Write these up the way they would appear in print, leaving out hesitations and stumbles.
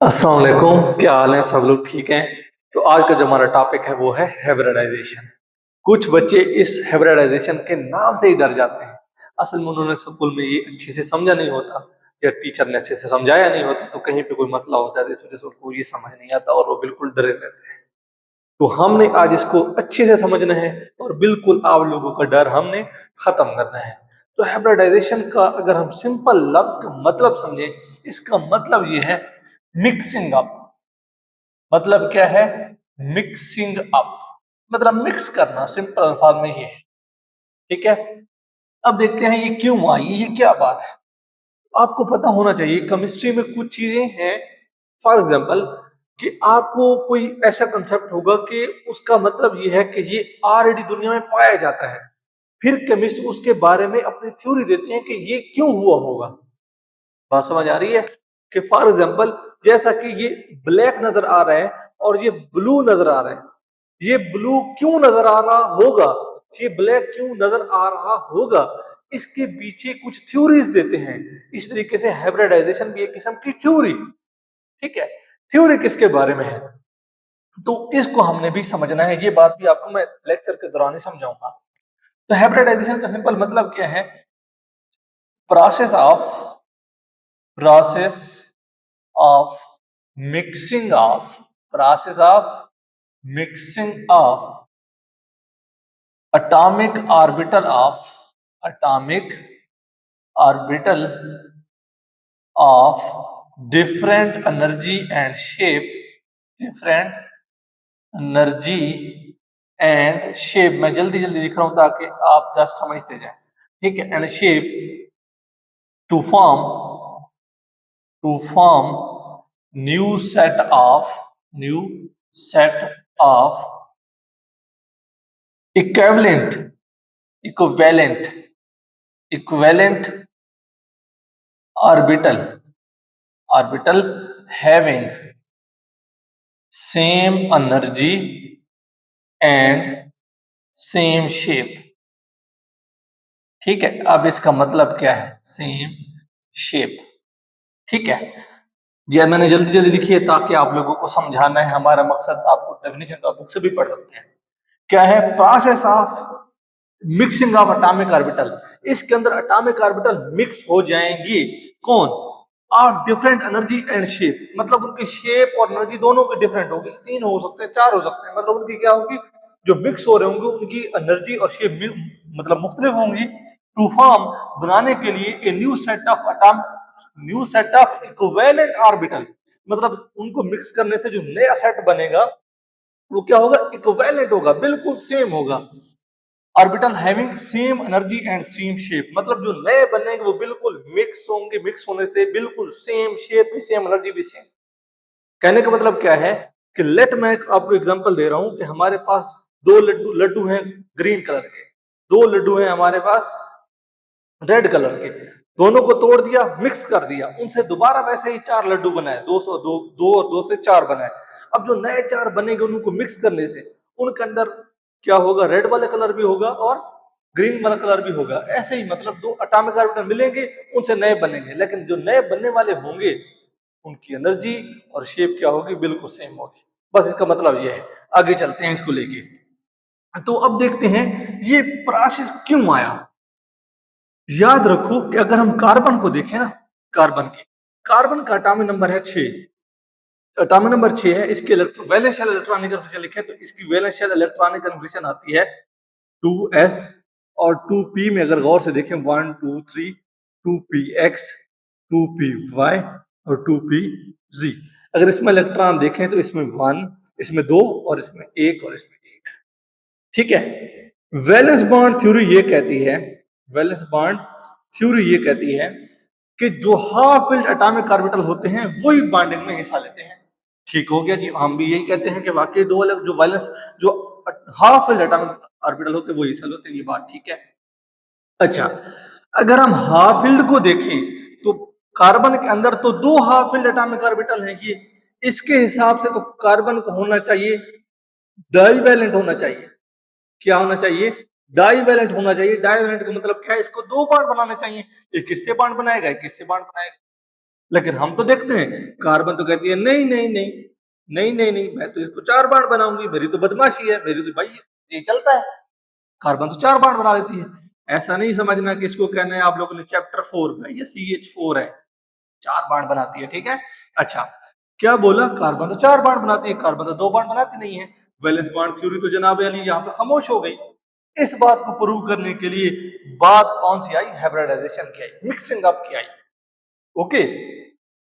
अस्सलाम वालेकुम, क्या हाल है? सब लोग ठीक हैं? तो आज का जो हमारा टॉपिक है वो है हाइब्रिडाइजेशन। कुछ बच्चे इस हाइब्रिडाइजेशन के नाम से ही डर जाते हैं। असल में उन्होंने स्कूल में ये अच्छे से समझा नहीं होता या टीचर ने अच्छे से समझाया नहीं होता, तो कहीं पे कोई मसला होता है तो इस वजह से उनको ये समझ नहीं आता और वो बिल्कुल डरे रहते हैं। तो हमने आज इसको अच्छे से समझना है और बिल्कुल आप लोगों का डर हमने खत्म करना है। तो हाइब्रिडाइजेशन का अगर हम सिंपल लफ्ज का मतलब समझे, इसका मतलब ये है मिक्सिंग अप। मतलब क्या है? मिक्सिंग अप मतलब मिक्स करना, सिंपल अल्फाज में ये है। ठीक है, अब देखते हैं ये क्यों आई, ये क्या बात है। आपको पता होना चाहिए केमिस्ट्री में कुछ चीजें हैं। फॉर एग्जांपल कि आपको कोई ऐसा कंसेप्ट होगा कि उसका मतलब ये है कि ये ऑलरेडी दुनिया में पाया जाता है, फिर केमिस्ट उसके बारे में अपनी थ्योरी देते हैं कि ये क्यों हुआ होगा। बात समझ आ रही है? कि फॉर एग्जांपल जैसा कि ये ब्लैक नजर आ रहा है और ये ब्लू नजर आ रहा है, ये ब्लू क्यों नजर आ रहा होगा, ये ब्लैक क्यों नजर आ रहा होगा, इसके पीछे कुछ थ्योरीज देते हैं। इस तरीके से हाइब्रिडाइजेशन भी एक किस्म की थ्योरी। ठीक है, थ्योरी किसके बारे में है, तो इसको हमने भी समझना है। ये बात भी आपको मैं लेक्चर के दौरान ही समझाऊंगा। तो हाइब्रिडाइजेशन का सिंपल मतलब क्या है? Process of process of mixing of process of mixing of atomic orbital of atomic orbital of different energy and shape, different energy and shape। मैं जल्दी जल्दी लिख रहा हूं ताकि आप जस्ट समझते जाए। ठीक है, and shape to form to form new set of new set of equivalent equivalent equivalent orbital having same energy and same shape। ठीक है, अब इसका मतलब क्या है? Same shape. ठीक है, ये मैंने जल्दी जल्दी लिखी है ताकि आप लोगों को समझाना है। हमारा मकसद, आपको डेफिनेशन तो आप बुक से भी पढ़ सकते हैं। क्या है? Process of mixing of atomic orbital. इसके अंदर एटॉमिक ऑर्बिटल मिक्स हो जाएंगी। कौन? Of different energy and shape, मतलब उनकी शेप और एनर्जी दोनों की डिफरेंट होगी। तीन हो सकते हैं, चार हो सकते हैं, मतलब उनकी क्या होगी? जो मिक्स हो रहे होंगे उनकी एनर्जी और शेप मतलब मुख्तलिफ होंगी। टू फॉर्म बनाने के लिए a new set of atom, new set of equivalent orbital, मतलब उनको मिक्स करने से जो नया सेट बनेगा वो क्या होगा? इक्विवेलेंट होगा, बिल्कुल सेम होगा। Orbital having same energy and same shape, मतलब जो नए बनेंगे वो बिल्कुल मिक्स होंगे, मिक्स होने से बिल्कुल सेम शेप भी सेम, एनर्जी भी सेम। कहने का मतलब क्या है कि लेट मैं आपको एग्जांपल दे रहा हूं कि हमारे पास दो लड्डू लड्डू हैं ग्रीन कलर के, दो लड्डू हैं हमारे पास रेड कलर के। दोनों को तोड़ दिया, मिक्स कर दिया, उनसे दोबारा वैसे ही चार लड्डू बनाए, 200 दो दो और दो से चार बनाए। अब जो नए चार बनेंगे उनको मिक्स करने से उनके अंदर क्या होगा? रेड वाला कलर भी होगा और ग्रीन वाला कलर भी होगा। ऐसे ही मतलब दो एटॉमिक ऑर्बिटल मिलेंगे, उनसे नए बनेंगे, लेकिन जो नए बनने वाले होंगे उनकी एनर्जी और शेप क्या होगी? बिल्कुल सेम होगी। बस इसका मतलब यह है। आगे चलते हैं इसको लेके। तो अब देखते हैं ये प्रोसेस क्यों आया। याद रखो कि अगर हम कार्बन को देखें ना, कार्बन का एटॉमिक नंबर है 6। एटॉमिक नंबर 6 है, इसके वैलेंस शेल इलेक्ट्रॉनिक कन्फर्मेशन लिखे तो इसकी वैलेंस शेल इलेक्ट्रॉनिक कन्फर्मेशन आती है 2s। और 2p में अगर गौर से देखें 1 2 3, 2px, 2py और 2pz। अगर इसमें इलेक्ट्रॉन देखें तो इसमें 1, इसमें 2 और इसमें 1 और इसमें 1। ठीक है, वैलेंस बॉन्ड थ्योरी ये कहती है, वैलेंस बॉन्ड थ्योरी ये कहती है कि जो हाफ फिल्ड एटॉमिक ऑर्बिटल होते हैं वही बॉन्डिंग में हिस्सा लेते हैं। ठीक हो गया जी, हम भी यही कहते हैं कि वाकई दो अलग जो वैलेंस जो हाफ फिल्ड एटॉमिक ऑर्बिटल होते हैं वही हिस्सा लेते हैं, ये बात ठीक है। अच्छा, अगर हम हाफ फील्ड को देखें तो कार्बन के अंदर तो दो हाफ फील्ड एटॉमिक ऑर्बिटल हैं। ये इसके हिसाब से तो कार्बन को होना चाहिए डाईवैलेंट होना चाहिए। क्या होना चाहिए? डाईवैलेंट होना चाहिए। डाईवैलेंट का मतलब क्या है? इसको दो बॉन्ड बनाने चाहिए, एक इससे बॉन्ड बनाएगा, एक इससे बॉन्ड बनाएगा। लेकिन हम तो देखते हैं कार्बन तो कहती है नहीं नहीं नहीं नहीं नहीं नहीं, मैं तो इसको 4 बार बनाऊंगी, मेरी तो बदमाशी है, मेरी तो भाई ये चलता है, कार्बन तो 4 बार बना देती है। ऐसा नहीं समझना कि इसको कहना है आप लोगों ने चैप्टर 4 में, ये CH4 है, 4 बार बनाती है, ठीक है। अच्छा, क्या बोला, कार्बन तो 4 बार बनाती है, कार्बन तो 2 बार बनाती नहीं है। वैलेंस बॉन्ड थ्योरी तो जनाब अली यहाँ पे खामोश हो गई। इस बात को प्रूव करने के लिए बात कौन सी आई, हाइब्रिडाइजेशन की आई, मिक्सिंग अप की आई। ओके,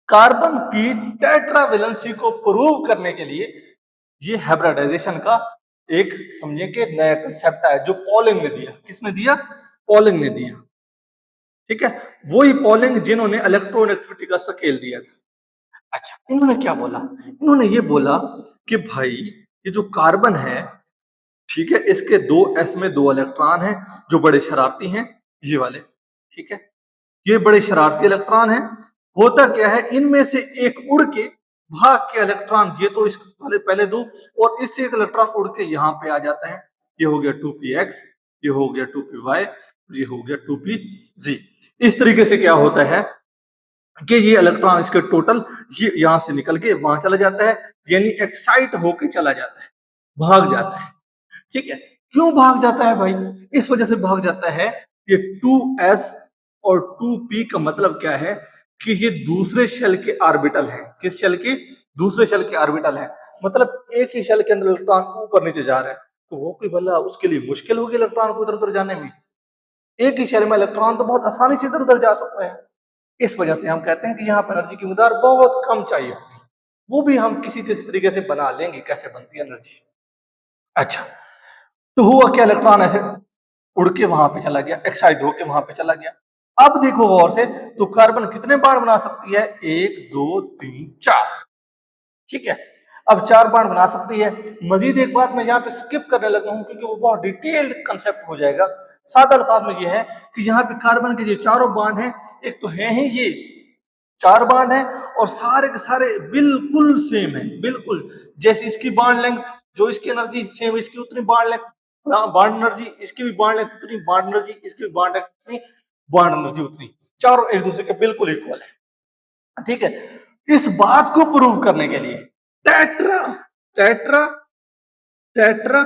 कार्बन की टेट्रावेलेंसी को प्रूव करने के लिए ये हाइब्रिडाइजेशन का एक समझिए कि नया कंसेप्ट है जो पॉलिंग ने दिया। किसने दिया, पॉलिंग ने दिया, ठीक है। वही पॉलिंग जिन्होंने इलेक्ट्रोनेगेटिविटी का स्केल दिया था। अच्छा, इन्होंने क्या बोला, इन्होंने ये बोला कि भाई ये जो कार्बन है, ठीक है, इसके 2s में 2 इलेक्ट्रॉन हैं जो बड़े शरारती हैं, ये वाले, ठीक है, ये बड़े शरारती इलेक्ट्रॉन हैं। होता क्या है, इनमें से एक उड़ के भाग के इलेक्ट्रॉन, ये तो इसको पहले दो, और इससे एक इलेक्ट्रॉन उड़ के यहाँ पे आ जाता है, ये हो गया 2px, ये हो गया 2py, ये हो गया 2pz। इस तरीके से क्या होता है कि ये इलेक्ट्रॉन इसके टोटल ये यहां से निकल के वहां चला जाता है, यानी एक्साइट होके चला जाता है, भाग जाता है, ठीक है। क्यों भाग जाता है भाई, इस वजह से भाग जाता है, ये 2s और 2p का मतलब क्या है कि ये दूसरे शेल के ऑर्बिटल है। किस शेल के, दूसरे शेल के ऑर्बिटल है, मतलब एक ही शेल के अंदर इलेक्ट्रॉन ऊपर नीचे जा रहा है, तो वो कोई भला उसके लिए मुश्किल होगी इलेक्ट्रॉन को इधर उधर जाने में। एक ही शेल में इलेक्ट्रॉन तो बहुत आसानी से इधर उधर जा सकता है। इस वजह से हम कहते हैं कि यहाँ पर एनर्जी की मिकदार बहुत कम चाहिए होगी, वो भी हम किसी किसी तरीके से बना लेंगे, कैसे बनती है एनर्जी। अच्छा, तो हुआ क्या, इलेक्ट्रॉन ऐसे उड़ के वहां पे चला गया, एक्साइट होके वहां पे चला गया। अब देखो गौर से, तो कार्बन कितने बाण बना सकती है, 1 2 3 4, ठीक है। अब 4 बाण बना सकती है। मजीद एक बात मैं यहाँ पे स्किप करने लगा हूं क्योंकि वो बहुत डिटेल्ड कंसेप्ट हो जाएगा। सादा अल्फाज में ये है कि यहाँ पे कार्बन के जो चारों बाण हैं, एक तो है ही ये 4 बाण है, और सारे के सारे बिल्कुल सेम है, बिल्कुल जैसे इसकी बाण लेंथ, जो इसकी एनर्जी सेम, इसकी उतनी बाण लेंथ, बाण एनर्जी, इसकी भी बाण लेंथ उतनी, बाण एनर्जी इसकी भी बाण लेंथ उतनी, बाण एनर्जी उतनी, चारों एक दूसरे के बिल्कुल इक्वल है, ठीक है। इस बात को प्रूव करने के लिए टेट्रा टेट्रा टेट्रा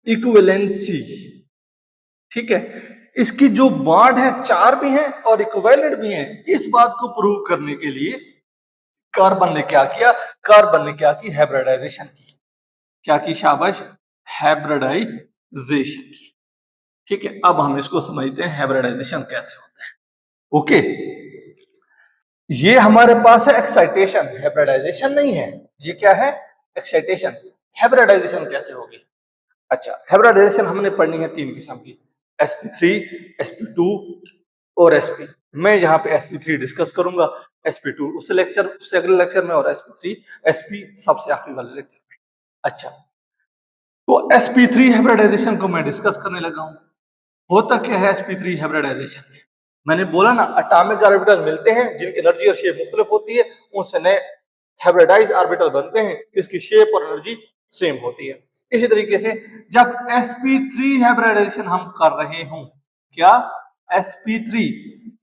इक्विवेलेंसी, ठीक है, इसकी जो बाण है 4 भी है और इक्विवेलेंट भी है। इस बात को प्रूव करने के लिए कार्बन ने क्या किया, कार्बन ने क्या की, हाइब्रिडाइजेशन की। क्या की, शाबाश, हाइब्रिडाइजेशन की, ठीक है। अब हम इसको समझते हैं हाइब्रिडाइजेशन कैसे होता है। ओके, ये हमारे पास है एक्साइटेशन, हाइब्रिडाइजेशन नहीं है, ये क्या है, एक्साइटेशन। हाइब्रिडाइजेशन कैसे होगी, अच्छा, हाइब्रिडाइजेशन हमने पढ़नी है 3 किस्म की, sp3, sp2 और sp। मैं यहाँ पे sp3 डिस्कस करूंगा, sp2 उससे अगले लेक्चर में, और sp3 sp सबसे आखिरी वाले लेक्चर में। अच्छा, तो sp3 हाइब्रिडाइजेशन को मैं डिस्कस करने लगा हूं। होता क्या है sp3 हाइब्रिडाइजेशन में, मैंने बोला ना, एटॉमिक ऑर्बिटल मिलते हैं जिनकी एनर्जी और शेप मुख्तलिफ होती है, उनसे नए हाइब्रिडाइज ऑर्बिटल बनते हैं, इसकी शेप और एनर्जी सेम होती है। इसी तरीके से जब sp3 हाइब्रिडाइजेशन हम कर रहे हों, क्या, sp3,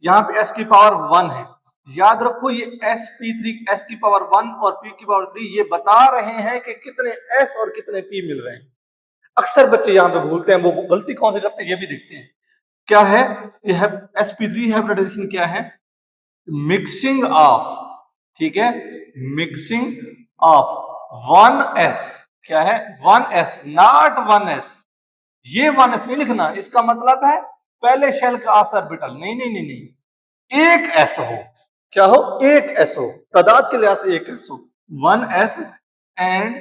यहाँ पे s की पावर 1 है, याद रखो ये sp3 s की पावर 1 और p की पावर 3 ये बता रहे हैं कि कितने s और कितने p मिल रहे हैं। अक्सर बच्चे यहाँ पे भूलते हैं, वो गलती कौन से करते हैं ये भी देखते हैं। क्या है, ये है sp3 हाइब्रिडाइजेशन, क्या है, मिक्सिंग ऑफ, ठीक है, मिक्सिंग ऑफ 1s, क्या है, 1s, नॉट 1s, ये 1s नहीं लिखना, इसका मतलब है पहले शेल का आस ऑर्बिटल, नहीं नहीं नहीं नहीं, एक s हो, क्या हो, एक s हो, तादाद के लिहाज से एक s हो, 1s एंड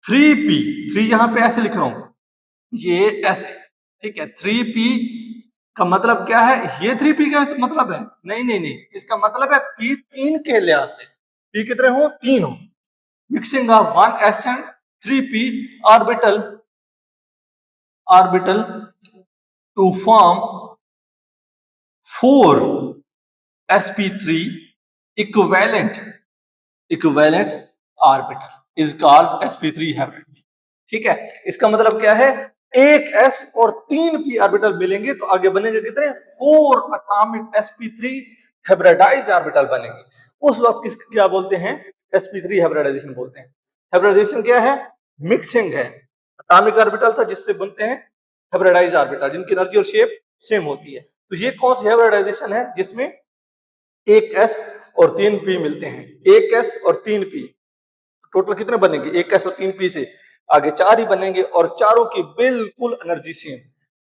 3p, 3 यहां पे ऐसे लिख रहा हूं, ये ऐसे, ठीक है, 3p का मतलब क्या है, ये 3p का मतलब है, नहीं नहीं नहीं, इसका मतलब है p 3 के लिहाज से, p कितने हो, 3 हो, mixing of 1s and 3p orbital orbital to form 4sp3 equivalent equivalent orbital is called sp3 hybrid, ठीक है। इसका मतलब क्या है, एक s और 3 p ऑर्बिटल मिलेंगे तो आगे बनेंगे कितने, 4 एटॉमिक sp3 हाइब्रिडाइज्ड ऑर्बिटल बनेंगे, उस वक्त किसको क्या बोलते हैं? sp3 हाइब्रिडाइजेशन बोलते हैं। हाइब्रिडाइजेशन क्या है? मिक्सिंग है। एटॉमिक ऑर्बिटल था जिससे बनते हैं हाइब्रिडाइज्ड ऑर्बिटल जिनकी एनर्जी और शेप सेम होती है। तो ये कौन सी हाइब्रिडाइजेशन है? जिसमें एक s और 3 p मिलते हैं। एक s और 3 p, टोटल कितने बनेंगे? एक s और 3 p से आगे 4 ही बनेंगे और चारों की बिल्कुल एनर्जी सेम।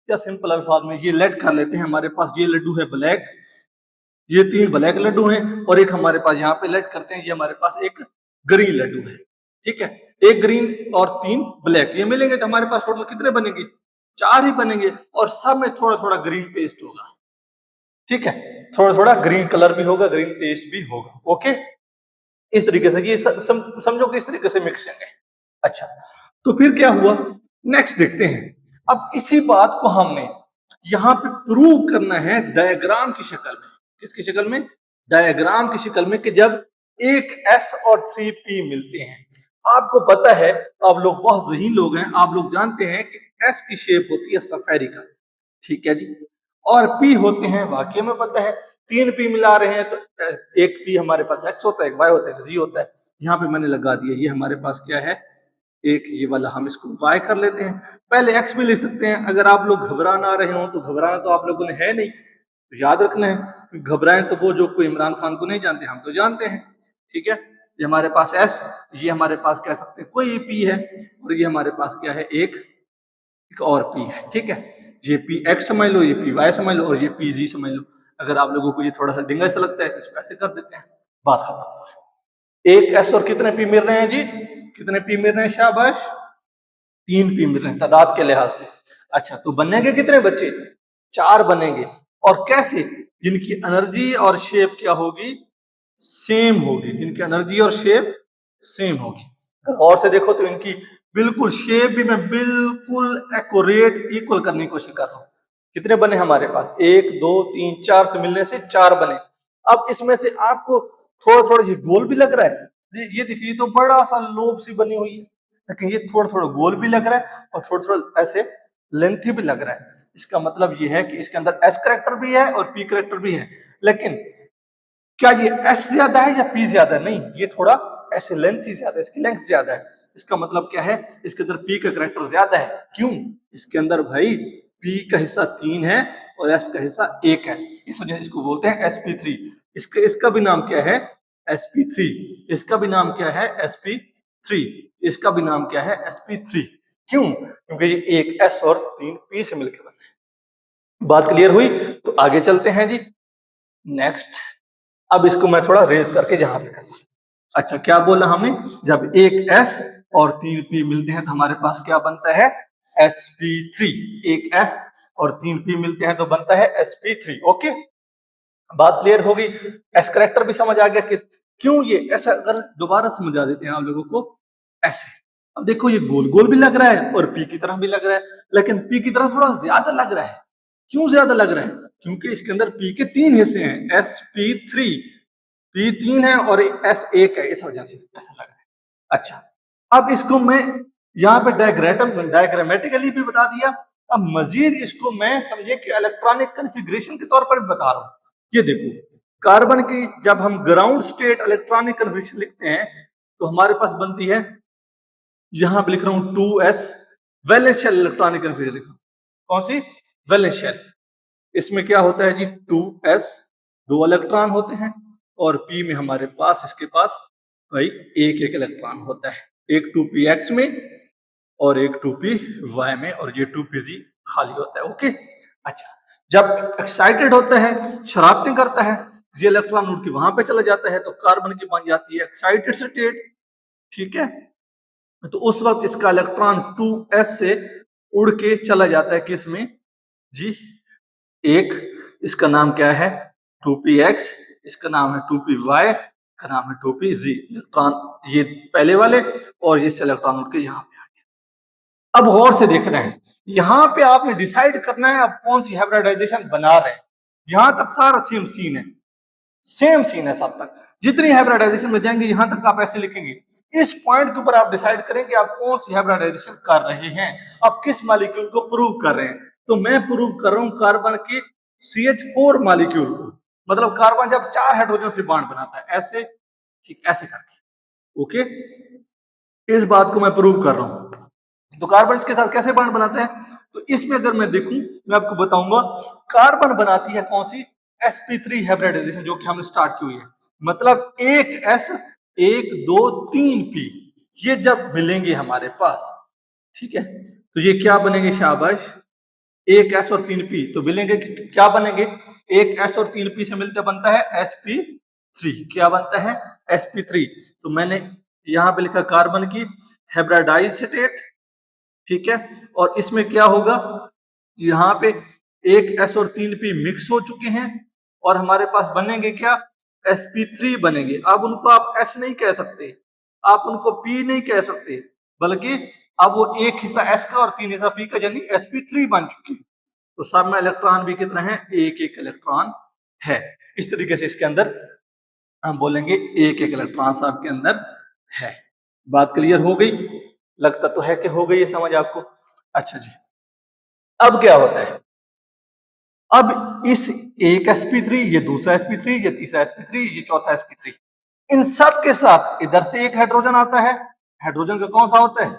या सिंपल अल्फाज में ये लेट कर लेते हैं, हमारे पास ये लड्डू है ब्लैक, ये 3 ब्लैक लड्डू हैं और एक हमारे पास यहाँ पे लेट करते हैं, ये हमारे पास एक ग्रीन लड्डू है। ठीक है, एक ग्रीन और 3 ब्लैक, ये मिलेंगे तो हमारे पास टोटल कितने बनेंगे? 4 ही बनेंगे और सब में थोड़ा थोड़ा ग्रीन पेस्ट होगा। ठीक है, थोड़ा थोड़ा ग्रीन कलर भी होगा, ग्रीन पेस्ट भी होगा। ओके, इस तरीके से ये समझो कि इस तरीके से मिक्सिंग है। अच्छा, तो फिर क्या हुआ? नेक्स्ट देखते हैं। अब इसी बात को हमने यहाँ पे प्रूव करना है डायग्राम की शक्ल में। किसकी शक्ल में? डायग्राम की शक्ल में, कि जब एक S और 3P मिलते हैं। आपको पता है, आप लोग बहुत ज़हीन लोग हैं, आप लोग जानते हैं कि S की शेप होती है सफेरिकल, ठीक है जी, और P होते हैं, वाकई में पता है, 3 P मिला रहे हैं तो एक P हमारे पास X होता है, एक Y होता है, एक Z होता है। यहाँ पे मैंने लगा दिया, ये हमारे पास क्या है? एक ये वाला, हम इसको Y कर लेते हैं। पहले X भी लिख सकते हैं। अगर आप लोग घबरा ना रहे हो तो घबराना तो आप लोगों ने है नहीं, तो याद रखना है, घबराएं तो वो जो कोई इमरान खान को नहीं जानते, हम तो जानते हैं। ठीक है, ये हमारे पास S, ये हमारे पास कह सकते हैं कोई P है, और ये हमारे पास क्या है? एक और P है। ठीक है, ये P X समझ लो, ये P Y समझ लो, और ये P Z समझ लो। अगर आप लोगों को ये थोड़ा सा डिंगा सा लगता है, इसको ऐसे कर देते हैं, बात खत्म। एक S और कितने P मिल रहे हैं जी? कितने P मिल रहे हैं? शाबाश, 3 P मिल रहे हैं तादाद के लिहाज से। अच्छा, तो बनेंगे कितने बच्चे? 4 बनेंगे। और कैसे? जिनकी एनर्जी और शेप क्या होगी? सेम होगी। जिनकी एनर्जी और शेप सेम होगी। अगर गौर से देखो तो इनकी बिल्कुल शेप भी मैं बिल्कुल एक्यूरेट इक्वल करने की कोशिश कर रहा हूं। कितने बने हमारे पास? 1 2 3 4 से मिलने से 4 बने। अब इसमें से आपको थोड़ा थोड़ा ये गोल भी लग रहा है, ये देखिए, तो बड़ा सा लोब सी बनी हुई है, लेकिन ये थोड़ा थोड़ा गोल भी लग रहा है और थोड़ा थोड़ा ऐसे लेंथी भी लग रहा है। इसका मतलब ये है कि इसके अंदर एस करेक्टर भी है और पी करेक्टर भी है। लेकिन क्या ये एस ज्यादा है या पी ज्यादा? नहीं, ये थोड़ा ऐसे लेंथ ही ज्यादा है, इसकी लेंथ ज्यादा है। इसका मतलब क्या है? इसके अंदर पी का करेक्टर ज्यादा है। क्यों? इसके अंदर भाई पी का हिस्सा 3 है और एस का हिस्सा 1 है, इस वजह से इसको बोलते हैं sp3। इसका भी नाम क्या है? sp3। इसका भी नाम क्या है? sp3। इसका भी नाम क्या है? sp3। क्यों? क्योंकि ये एक s और 3 p से मिलकर बना है। बात क्लियर हुई? तो आगे चलते हैं जी। नेक्स्ट, अब इसको मैं थोड़ा रेज करके यहां पे करता हूं। अच्छा, क्या बोला हमने? जब एक S और 3 P मिलते हैं तो हमारे पास क्या बनता है? sp3। एक S और 3 P मिलते हैं तो बनता है sp3। ओके, बात क्लियर हो गई। एस करेक्टर भी समझ आ गया कि क्यों ये ऐसा। अगर दोबारा समझा देते हैं आप लोगों को ऐसे। अब देखो, ये गोल गोल भी लग रहा है और पी की तरह भी लग रहा है, लेकिन पी की तरह थोड़ा ज्यादा लग रहा है। क्यों ज्यादा लग रहा है? क्योंकि इसके अंदर पी के 3 हिस्से हैं, sp3, पी 3 है और एस 1 है, इस वजह से ऐसा लग रहा है। अच्छा, अब इसको मैं यहाँ पे डायग्रामेटिकली भी बता दिया। अब मजीद इसको मैं समझिए कि इलेक्ट्रॉनिक कन्फिग्रेशन के तौर पर भी बता रहा हूं। ये देखो, कार्बन की जब हम ग्राउंड स्टेट इलेक्ट्रॉनिक कन्फिग्रेशन लिखते हैं तो हमारे पास बनती है, यहां पे लिख रहा हूं 2s, valence shell electronic configuration लिख रहा हूं। कौन सी? Valence shell. इसमें क्या होता है जी? 2s, 2 इलेक्ट्रॉन होते हैं, और p में हमारे पास, इसके पास भाई एक एक इलेक्ट्रॉन होता है, एक 2px में और एक 2py में, और ये 2pz खाली होता है। ओके, अच्छा, जब एक्साइटेड होता है, शरारतें करता है, ये इलेक्ट्रॉन उड़ के वहां पे चला जाता है तो कार्बन की बन जाती है एक्साइटेड स्टेट। ठीक है, तो उस वक्त इसका इलेक्ट्रॉन 2s से उड़ के चला जाता है किस में जी? एक, इसका नाम क्या है? 2px, इसका नाम है 2py, का नाम है 2pz। इलेक्ट्रॉन ये पहले वाले, और ये इलेक्ट्रॉन उठ के यहाँ पे आ गया। अब गौर से देखना है, यहाँ पे आपने डिसाइड करना है आप कौन सी हाइब्रिडाइजेशन बना रहे हैं। यहां तक सारा सेम सीन है, सेम सीन है सब तक। जितनी हाइब्रिडाइजेशन में जाएंगे यहां तक आप ऐसे लिखेंगे। इस पॉइंट के ऊपर आप डिसाइड करें कि आप कौन सी हाइब्रिडाइजेशन कर रहे हैं, आप किस मॉलिक्यूल को प्रूव कर रहे हैं। तो मैं प्रूव कर रहा हूं कार्बन के CH4 मॉलिक्यूल को। मतलब कार्बन जब 4 हाइड्रोजन से बॉन्ड बनाता है ऐसे, ठीक ऐसे करके, ओके, इस बात को मैं प्रूव कर रहा हूं। तो कार्बन इसके साथ कैसे बॉन्ड बनाते हैं, तो इसमें अगर मैं देखूं, मैं आपको बताऊंगा कार्बन बनाती है कौन सी, sp3 हाइब्रिडाइजेशन, जो कि हमने स्टार्ट की हुई है। मतलब एक s, एक दो तीन p, ये जब मिलेंगे हमारे पास, ठीक है, तो ये क्या बनेंगे, शाबाश, एक s और तीन p, तो मिलेंगे क्या बनेंगे, एक s और तीन p से मिलकर बनता है sp3। क्या बनता है, sp3। तो मैंने यहां पे लिखा कार्बन की हाइब्रिडाइज स्टेट, ठीक है, और इसमें क्या होगा, यहाँ पे एक s और तीन p मिक्स हो चुके हैं और हमारे पास बनेंगे क्या, sp3 बनेंगे। अब उनको आप s नहीं कह सकते, आप उनको p नहीं कह सकते, बल्कि अब वो एक हिस्सा s का और तीन हिस्सा p का, यानी sp3 बन चुके हैं। तो सब में इलेक्ट्रॉन भी कितना है, एक एक इलेक्ट्रॉन है। इस तरीके से इसके अंदर हम बोलेंगे एक एक इलेक्ट्रॉन सबके अंदर है। बात क्लियर हो गई, लगता तो है कि हो गई है समझ आपको। अच्छा जी, अब क्या होता है, अब इस एक sp3, ये दूसरा sp3, ये तीसरा sp3, ये चौथा sp3, इन सब के साथ इधर से एक हाइड्रोजन आता है, हाइड्रोजन का कौन सा होता है,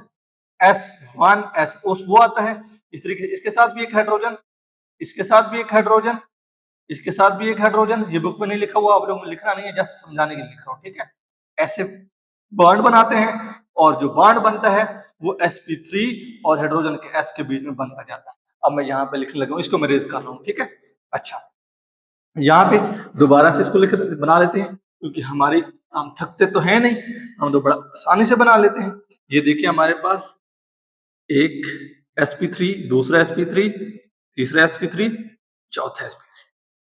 s1 s, वो आता है। इस तरीके से इसके साथ भी एक हाइड्रोजन, इसके साथ भी एक हाइड्रोजन, इसके साथ भी एक हाइड्रोजन। ये बुक में नहीं लिखा हुआ, आप लोगों को लिखना नहीं है, जस्ट समझाने के लिए लिख रहा हूं, ठीक है। ऐसे बॉन्ड बनाते हैं और जो बॉन्ड बनता है वो sp3 और हाइड्रोजन के s के बीच में बनता जाता है। अब मैं यहाँ पे लिखने लगा हूं, इसको मैं रेज कर रहा हूँ, ठीक है। अच्छा, यहाँ पे दोबारा से इसको लिख बना लेते हैं, क्योंकि हमारी, हम थकते तो है नहीं, हम तो बड़ा आसानी से बना लेते हैं। ये देखिए हमारे पास एक sp3, दूसरा sp3, तीसरा sp3, चौथा sp3।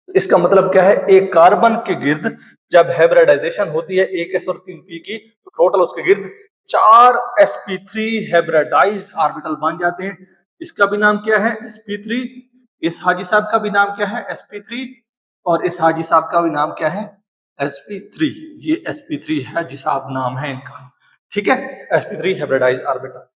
इसका मतलब क्या है, एक कार्बन के गिर्द जब हाइब्रिडाइजेशन होती है एक s और तीन p की, तो टोटल उसके गिर्द 4 sp3 हाइब्रिडाइज्ड ऑर्बिटल बन जाते हैं। इसका भी नाम क्या है, sp3। इस हाजी साहब का भी नाम क्या है, sp3, और इस हाजी साहब का भी नाम क्या है, sp3। ये sp3 हाजी साहब नाम है इनका, ठीक है, sp3 हाइब्रिडाइज्ड ऑर्बिटल।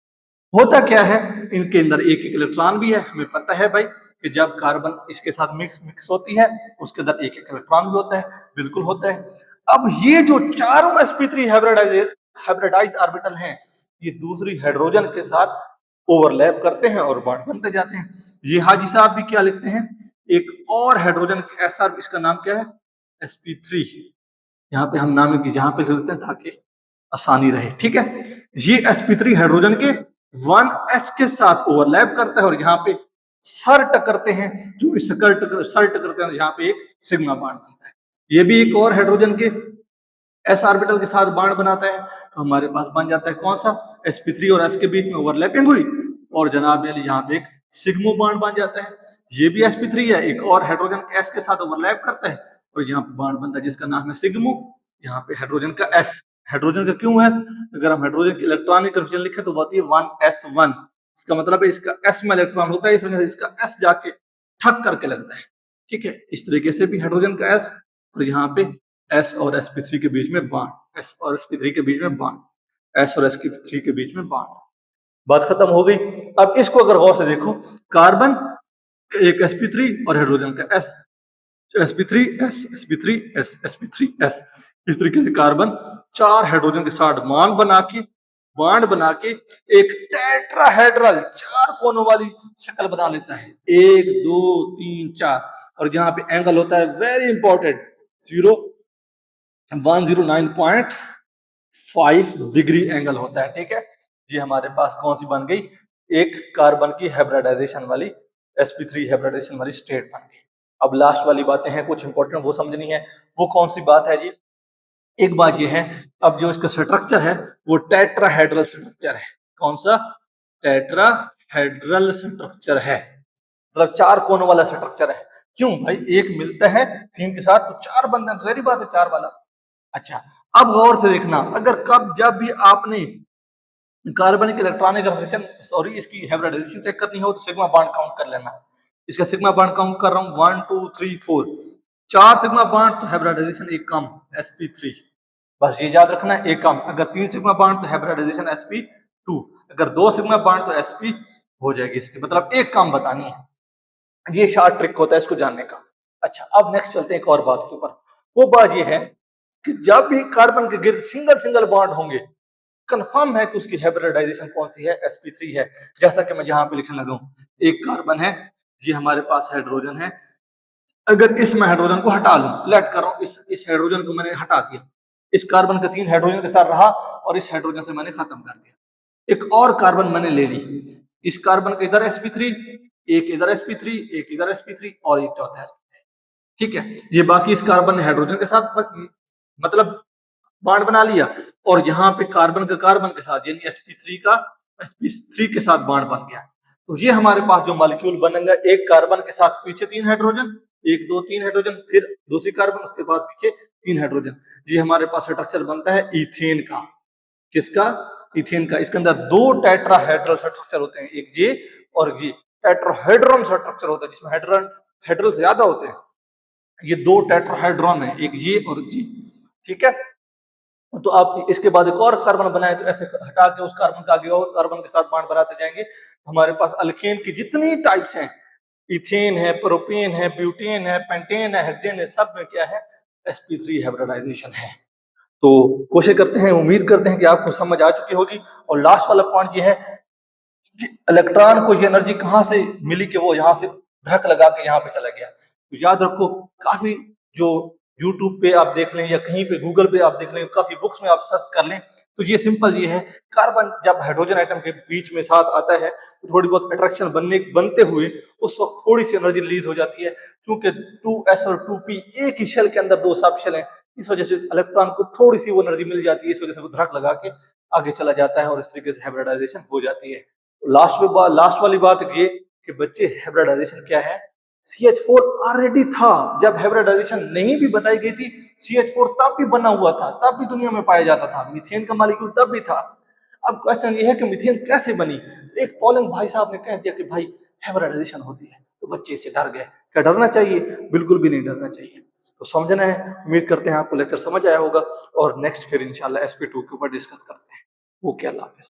होता क्या है, इनके अंदर एक एक इलेक्ट्रॉन भी है, हमें पता है भाई कि जब कार्बन इसके साथ मिक्स होती है उसके अंदर एक एक इलेक्ट्रॉन भी होता है, बिल्कुल होता है। अब ये जो चारों sp3 हाइब्रिडाइज्ड ऑर्बिटल हैं, ये दूसरी हाइड्रोजन के साथ ओवरलैप करते हैं और बॉन्ड बनते जाते हैं। ये हाजी साहब भी क्या लिखते हैं, एक और हाइड्रोजन SR, इसका नाम क्या है, sp3। यहाँ पे हम नाम जहां पे लिखते हैं ताकि आसानी रहे, ठीक है। ये sp3 हाइड्रोजन के 1s के साथ ओवरलैप करता है और यहाँ पे सर टकरते हैं, जो सर टकरते हैं, यहाँ पे एक सिग्मा बॉन्ड बनता है। ये भी एक और हाइड्रोजन के s ऑर्बिटल के साथ बॉन्ड बनाता है, तो हमारे पास बन जाता है कौन सा, sp3 और s के बीच में ओवरलैपिंग हुई और जनाब यहाँ पे एक सिग्मो बॉन्ड बन जाता है। ये भी sp3 है, एक और हाइड्रोजन s के साथ ओवरलैप करता है और यहाँ पे बॉन्ड बनता है जिसका नाम है सिग्मो। यहाँ पे हाइड्रोजन का s, हाइड्रोजन का क्यों s, अगर हम हाइड्रोजन की इलेक्ट्रॉनिक कन्फर्मेशन लिखे तो होती है 1s1। इसका मतलब है इसका s में इलेक्ट्रॉन होता है, इस वजह से इसका s जाके ठक करके लगता है, ठीक है। इस तरीके से भी हाइड्रोजन का s, और यहाँ पे s और sp3 के बीच में बॉन्ड, s और sp3 के बीच में बॉन्ड, s और sp3 के बीच में बॉन्ड। बात खत्म हो गई। अब इसको अगर गौर से देखो, कार्बन एक sp3 और हाइड्रोजन का s, sp3 s, sp3 s, sp3 s, इस तरीके से कार्बन 4 हाइड्रोजन के साथ बॉन्ड बना के एक टेट्राहेड्रल 4 कोनों वाली शक्ल बना लेता है, 1 2 3 4, और जहां पे एंगल होता है वेरी इंपॉर्टेंट 109.5 डिग्री एंगल होता है, ठीक है। ये हमारे पास कौन सी बन गई, एक कार्बन की हाइब्रिडाइजेशन वाली sp3 हाइब्रिडाइजेशन वाली स्टेट बन गई। अब लास्ट वाली बातें हैं कुछ इंपॉर्टेंट, वो समझनी है। वो कौन सी बात है जी, एक बात ये है, अब जो इसका स्ट्रक्चर है वो टेट्राहेड्रल स्ट्रक्चर है। कौन सा, टेट्राहेड्रल स्ट्रक्चर है, मतलब 4 कोनों वाला स्ट्रक्चर है। क्यों भाई, एक मिलता है 3 के साथ तो 4 बनता है, सारी बात है 4 वाला। अच्छा, अब गौर से देखना, अगर जब भी आपने कार्बन की इलेक्ट्रॉनिक कन्फर्मेशन, सॉरी इसकी हाइब्रिडाइजेशन चेक करनी हो तो सिग्मा बॉन्ड काउंट कर लेना। इसका सिग्मा बॉन्ड काउंट कर रहा हूं 1 2 3 4, 4 सिग्मा बॉन्ड तो हाइब्रिडाइजेशन एक कम, sp3, बस ये याद रखना है, एक कम। अगर 3 सिग्मा बॉन्ड तो हाइब्रिडाइजेशन sp2, अगर 2 सिग्मा बॉन्ड तो sp हो जाएगी, इसके मतलब एक कम बतानी है। ये शॉर्ट ट्रिक होता है इसको जानने का। अच्छा, अब नेक्स्ट चलते हैं एक और बात के ऊपर। वो बात ये है कि जब भी कार्बन के गिर्द सिंगल सिंगल बॉन्ड होंगे, कंफर्म है कि उसकी हाइब्रिडाइजेशन कौन सी है, sp3 है। जैसा कि मैं यहाँ पे लिखने लगा हूं, एक कार्बन है, ये हमारे पास हाइड्रोजन है, अगर इसमें हाइड्रोजन को हटा लूं, लेट कर रहा हूं, इस हाइड्रोजन को मैंने हटा दिया, इस कार्बन का 3 हाइड्रोजन के साथ रहा और इस हाइड्रोजन से मैंने खत्म कर दिया। एक और कार्बन मैंने ले ली, इस कार्बन का इधर sp3, एक इधर sp3, एक इधर sp3 और एक चौथा sp3। ठीक है, ये बाकी इस कार्बन ने हाइड्रोजन के साथ मतलब बॉन्ड बना लिया, और यहाँ पे कार्बन के साथ यानी sp3 का sp3 के साथ बॉन्ड बन गया। तो ये हमारे पास जो मॉलिक्यूल बनेगा, एक कार्बन के साथ पीछे 3 हाइड्रोजन, 1 2 3 हाइड्रोजन, फिर दूसरी कार्बन, उसके बाद पीछे 3 हाइड्रोजन, ये हमारे पास स्ट्रक्चर बनता है इथेन का। किसका? इथेन का। इसके अंदर 2 टेट्राहेड्रल स्ट्रक्चर होते हैं, एक ये और ये टेट्राहेड्रॉन स्ट्रक्चर होता है, जिसमें हेड्रल ज्यादा होते हैं। ये 2 टेट्राहेड्रॉन है, एक ये और ये। ठीक है, तो आप इसके बाद एक और कार्बन बनाए, तो ऐसे हटा के उस कार्बन का आगे और कार्बन के साथ बॉन्ड बनाते जाएंगे। हमारे पास अल्केन की जितनी टाइप्स हैं, इथेन है, प्रोपेन है, ब्यूटेन है, पेंटेन है, हेक्सेन है, सब में क्या है, sp3 हाइब्रिडाइजेशन है। तो कोशिश करते हैं, उम्मीद करते हैं कि आपको समझ आ चुकी होगी। और लास्ट वाला पॉइंट ये है कि इलेक्ट्रॉन को ये एनर्जी कहां से मिली कि वो यहाँ से धड़क लगा के यहाँ पे चला गया। तो याद रखो, काफी जो यूट्यूब पे आप देख लें या कहीं पे गूगल पे आप देख लें, काफी बुक्स में आप सर्च कर लें, तो ये सिंपल ये है, कार्बन जब हाइड्रोजन आइटम के बीच में साथ आता है तो थोड़ी बहुत अट्रैक्शन बनते हुए उस वक्त थोड़ी सी एनर्जी रिलीज हो जाती है। क्योंकि 2s और 2p एक ही शेल के अंदर 2 सब शेल हैं, इस वजह से इलेक्ट्रॉन को थोड़ी सी वो एनर्जी मिल जाती है, इस वजह से वो धड़क लगा के आगे चला जाता है और इस तरीके से हाइब्रिडाइजेशन हो जाती है। लास्ट वाली बात ये कि बच्चे, हाइब्रिडाइजेशन क्या है, CH4 ऑलरेडी था, जब हाइब्रिडाइजेशन नहीं भी बताई गई थी, CH4 तब भी बना हुआ था, तब भी दुनिया में पाया जाता था, मीथेन का मॉलिक्यूल तब भी था। अब क्वेश्चन ये है कि मीथेन कैसे बनी। एक पोलिंग भाई साहब ने कह दिया कि भाई हाइब्रिडाइजेशन होती है, तो बच्चे इससे डर गए। क्या डरना चाहिए? बिल्कुल भी नहीं डरना चाहिए। तो समझना है। उम्मीद करते हैं आपको लेक्चर समझ आया होगा, और नेक्स्ट फिर इंशाल्लाह sp2 के ऊपर डिस्कस करते हैं। ओके, अल्लाह हाफिज।